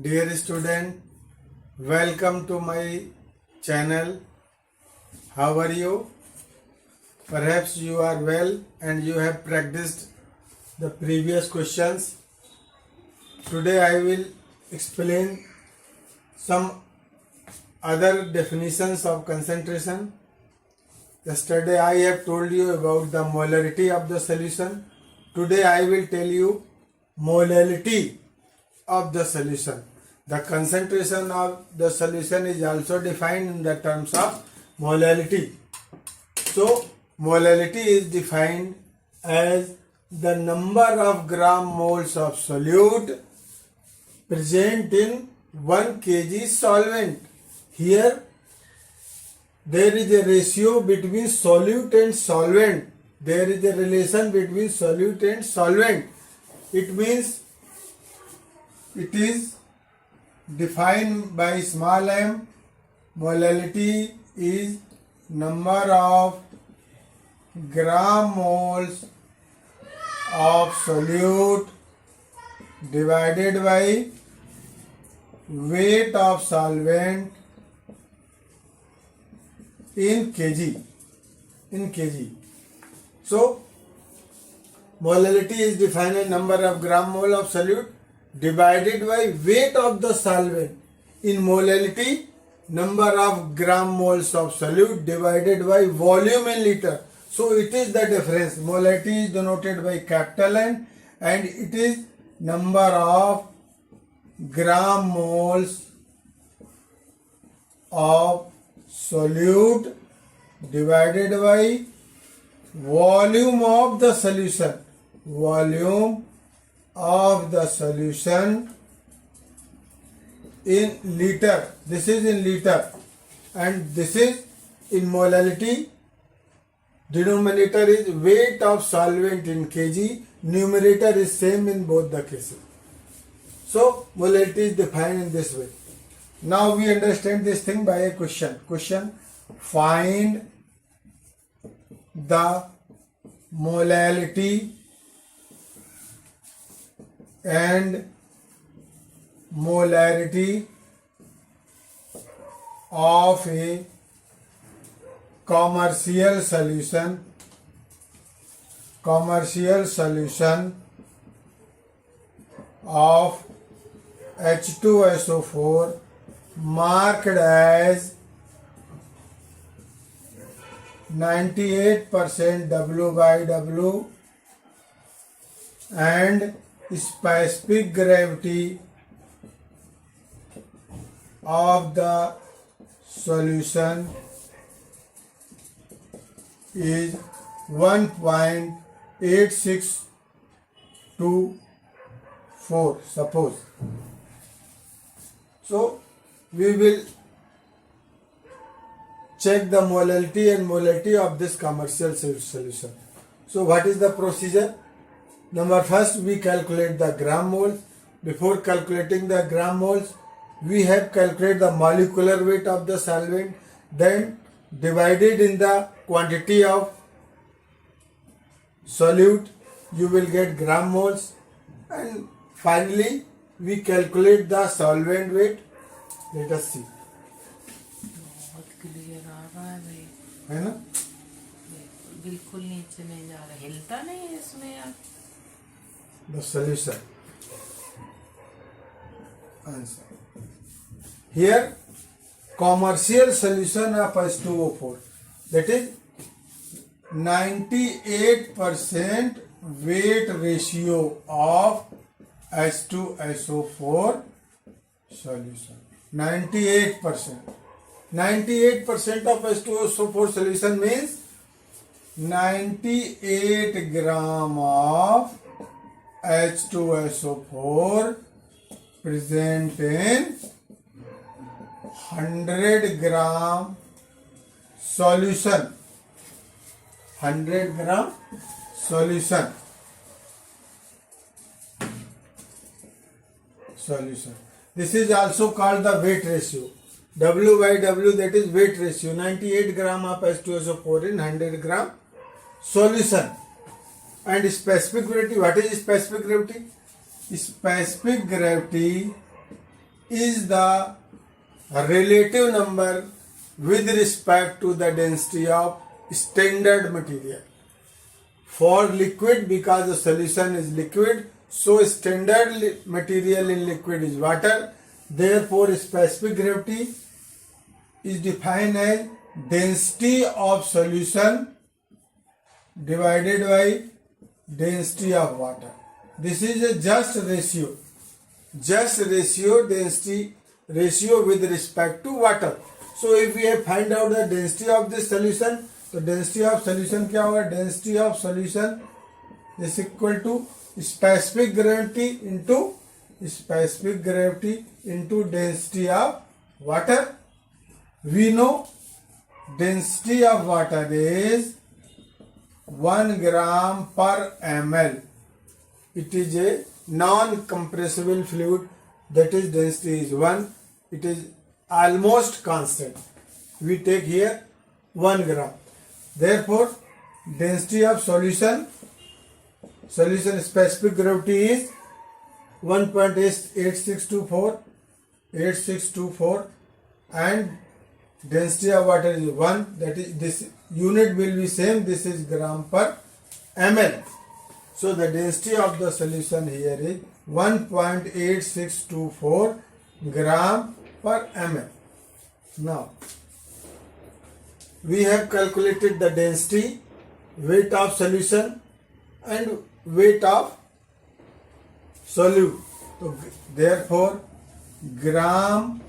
Dear student, welcome to my channel. How are you? Perhaps you are well and you have practiced the previous questions. Today I will explain some other definitions of concentration. Yesterday I have told you about the molarity of the solution. Today I will tell you molality of the solution. The concentration of the solution is also defined in the terms of molality. So, molality is defined as the number of gram moles of solute present in 1 kg solvent. Here, there is a ratio between solute and solvent. There is a relation between solute and solvent. It means it is defined by small m. Molality is number of gram moles of solute divided by weight of solvent in kg. So, molality is defined as number of gram mole of solute divided by weight of the solvent. In molality, number of gram moles of solute divided by volume in liter. So it is the difference. Molality is denoted by capital N and it is number of gram moles of solute divided by volume of the solution. Volume of the solution in liter. This is in liter and this is in molality. Denominator is weight of solvent in kg. Numerator is same in both the cases. So molality is defined in this way. Now we understand this thing by a question. Question: find the molality and molarity of a commercial solution of H2SO4 marked as 98% W/W and specific gravity of the solution is 1.8624, suppose. So we will check the molality and molarity of this commercial solution. So what is the procedure? Number first, we calculate the gram moles. Before calculating the gram moles, we have calculated the molecular weight of the solvent, then divided in the quantity of solute, you will get gram moles, and finally we calculate the solvent weight. Let us see. बहुत clear आ रहा है भाई, है ना? बिल्कुल नीचे नहीं जा रहा, हिलता नहीं है इसमें यार. The solution. Answer. Here, commercial solution of H2O4, that is 98% weight ratio of H2SO4 solution. 98%. 98% of H2SO4 solution means 98 gram of H2SO4 present in 100 gram solution. 100 gram solution. This is also called the weight ratio. W/W, that is weight ratio. 98 gram of H2SO4 in 100 gram solution. And specific gravity, what is specific gravity? Specific gravity is the relative number with respect to the density of standard material. For liquid, because the solution is liquid, so standard material in liquid is water. Therefore, specific gravity is defined as density of solution divided by density of water. This is a just ratio density ratio with respect to water. So if we have find out the density of this solution, तो density of solution क्या होगा? Density of solution is equal to specific gravity into density of water. We know density of water is 1 gram per ml. It is a non-compressible fluid, that is density is 1. It is almost constant. We take here 1 gram. Therefore, density of solution specific gravity is 1.8624 and density of water is 1. That is, this unit will be same. This is gram per ml. So the density of the solution here is 1.8624 gram per ml. Now, we have calculated the density, weight of solution and weight of solute. So therefore, gram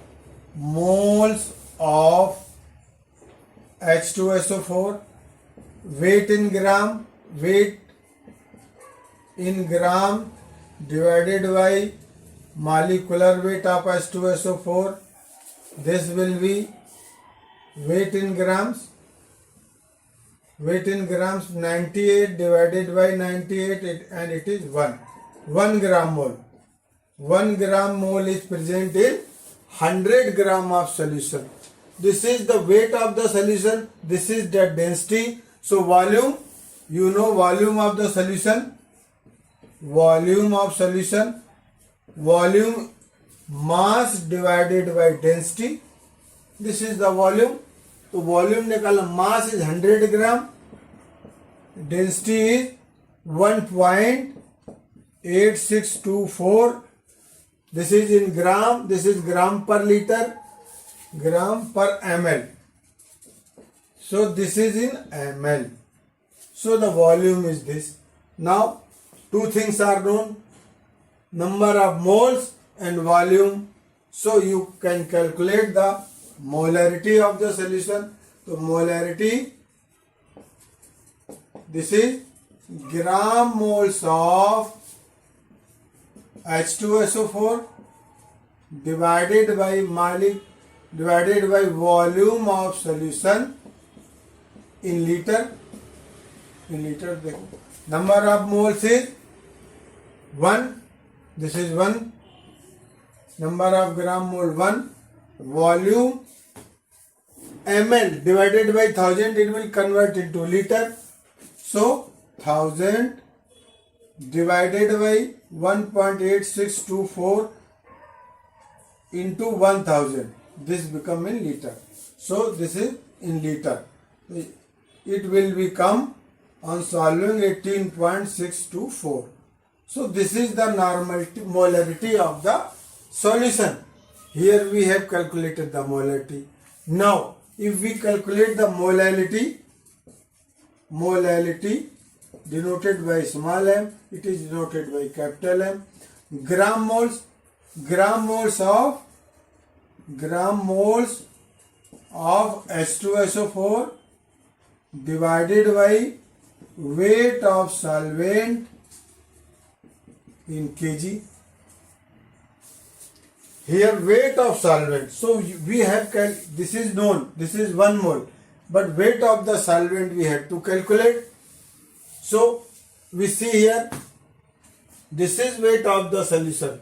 moles of H2SO4, weight in gram divided by molecular weight of H2SO4. This will be weight in grams 98 divided by 98 and it is 1 gram mole. 1 gram mole is present in 100 gram of solution. This is the weight of the solution. This is the density. So volume, you know volume of the solution. Volume mass divided by density. This is the volume. तो volume निकालना, mass is 100 gram, density is 1.8624. This is in gram, this is gram per litre, ग्राम पर ml. So this is in ml. So the volume is this. Now two things are known, number of moles and volume. So you can calculate the molarity of the solution. So molarity, this is gram moles of H2SO4 divided by volume of solution in liter. Number of moles is 1. This is 1. Number of gram mole 1. Volume ml divided by 1000, it will convert into liter. So 1000 divided by 1.8624 into 1000, this become in liter. So this is in liter. It will become on solving 18.624. So this is the molarity of the solution. Here we have calculated the molarity. Now if we calculate the molality denoted by small m, it is denoted by capital M. Gram moles of H2SO4 divided by weight of solvent in kg. Here weight of solvent. So we have this is known. This is 1 mole. But weight of the solvent we had to calculate. So we see here. This is weight of the solution.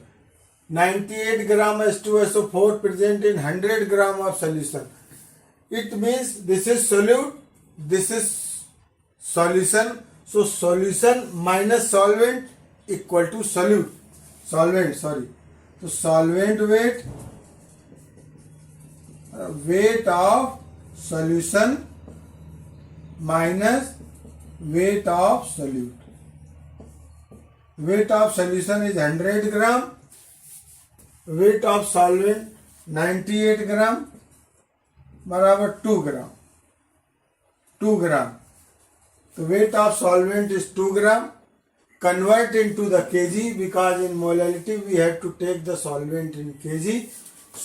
98 gram H2SO4 present in 100 gram of solution. It means this is solute. This is solution. So solution minus solvent equal to solute. So तो solvent weight, weight of solution minus weight of solute. Weight of solution is 100 gram, weight of solvent 98 gram बराबर 2 gram. 2 gram. So weight of solvent is 2 gram. Convert into the kg because in molality we have to take the solvent in kg.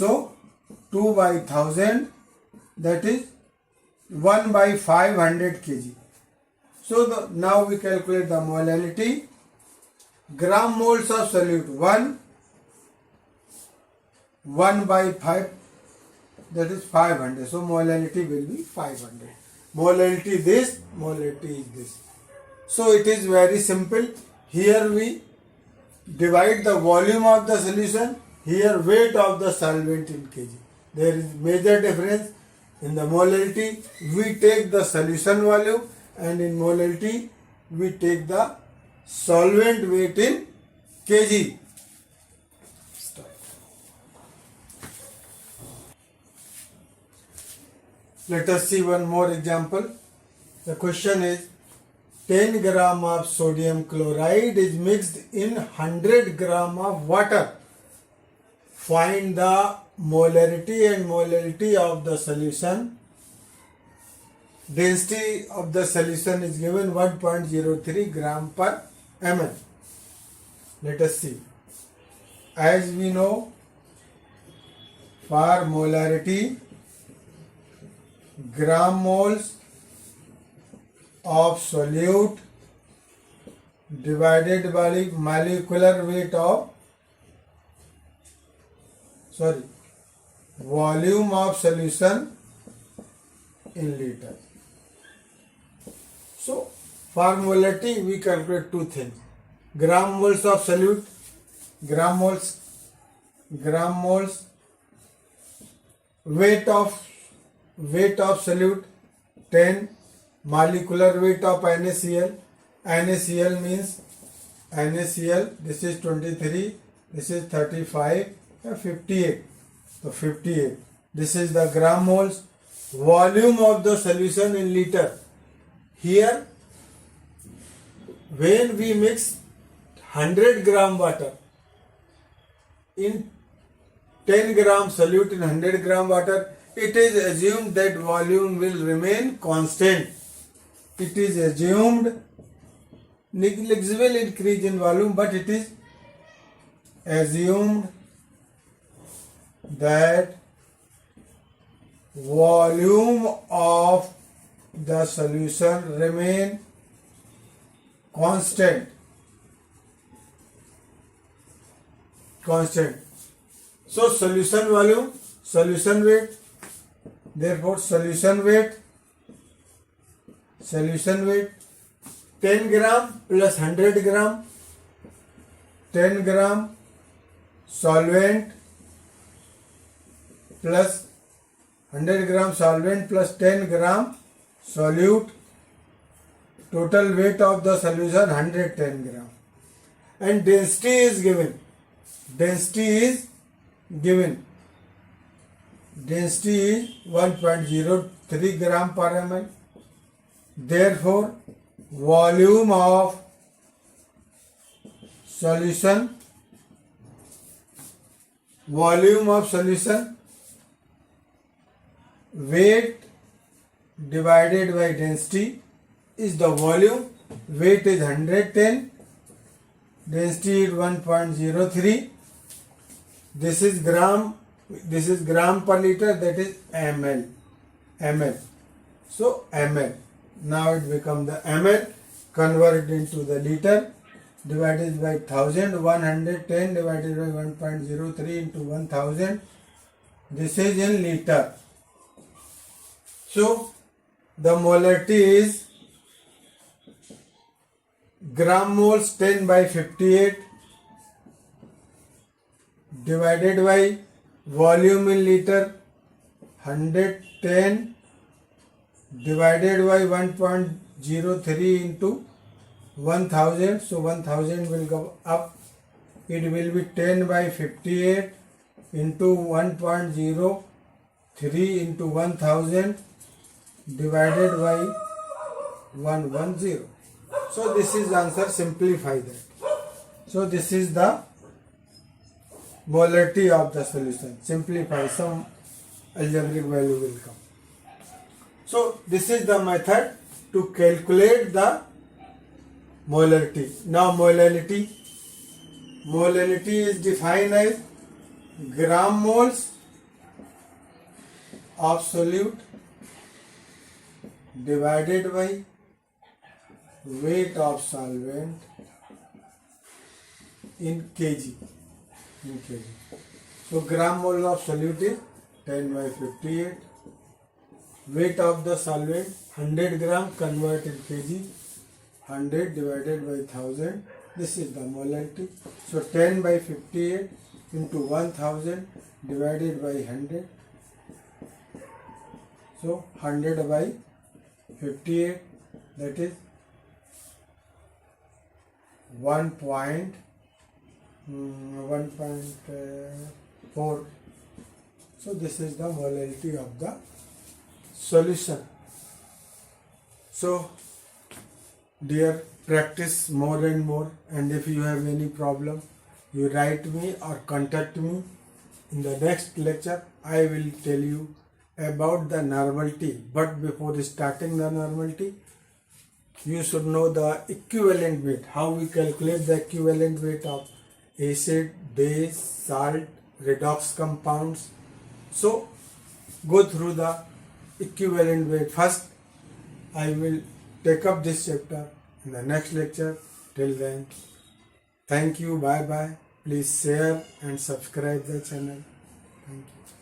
So 2 by 1000, that is 1 by 500 kg. So now we calculate the molality. Gram moles of solute 1 by 5, that is 500. So molality will be 500. Molality this, molality is this. So it is very simple. Here we divide the volume of the solution. Here weight of the solvent in kg. There is major difference. In the molality we take the solution volume, and in molality we take the solvent weight in kg. Let us see one more example. The question is 10 gram of sodium chloride is mixed in 100 gram of water. Find the molarity and molality of the solution. Density of the solution is given 1.03 gram per ml. Let us see. As we know, for molarity, gram moles of solute divided by molecular weight of volume of solution in liter. So for molarity we calculate two things: gram moles of solute, gram moles weight of solute 10, molecular weight of NaCl. NaCl means NaCl, this is 23, this is 35, 58. So 58. This is the gram moles. Volume of the solution in liter. Here, when we mix 100 gram water in 10 gram solute in 100 gram water, it is assumed that volume will remain constant. It is assumed negligible increase in volume, but it is assumed that volume of the solution remain constant. So solution volume, solution weight, therefore solution weight 10 gram plus 100 gram, 10 gram solvent plus 100 gram solvent plus 10 gram solute, total weight of the solution 110 gram, and density is given. Density is 1.03 gram per ml. Therefore, volume of solution weight divided by density is the volume. Weight is 110, density is 1.03. This is gram per liter, that is ml. So ml. Now it becomes the ml, converted into the liter, divided by 1000, 110 divided by 1.03 into 1000. This is in liter. So the molarity is gram moles 10 by 58 divided by volume in liter 110 divided by 1.03 into 1000. So 1000 will go up it will be 10 by 58 into 1.03 into 1000 divided by 110. So this is answer. Simplify that. So this is the molarity of the solution. Simplify, some algebraic value will come. So this is the method to calculate the molarity. Now molality is defined as gram moles of solute divided by weight of solvent in kg. So gram mole of solute is 10 by 58. Weight of the solvent 100 gram, convert in kg. 100 divided by 1000. This is the molarity. So 10 by 58 into 1000 divided by 100. So 100 by 58, that is 1.4. So this is the molarity of the solution. So dear, practice more and more, and if you have any problem, you write me or contact me. In the next lecture I will tell you about the normality, but before starting the normality, you should know the equivalent weight, how we calculate the equivalent weight of acid, base, salt, redox compounds. So go through the equivalent weight. First I will take up this chapter in the next lecture. Till then, thank you, bye bye. Please share and subscribe the channel. Thank you.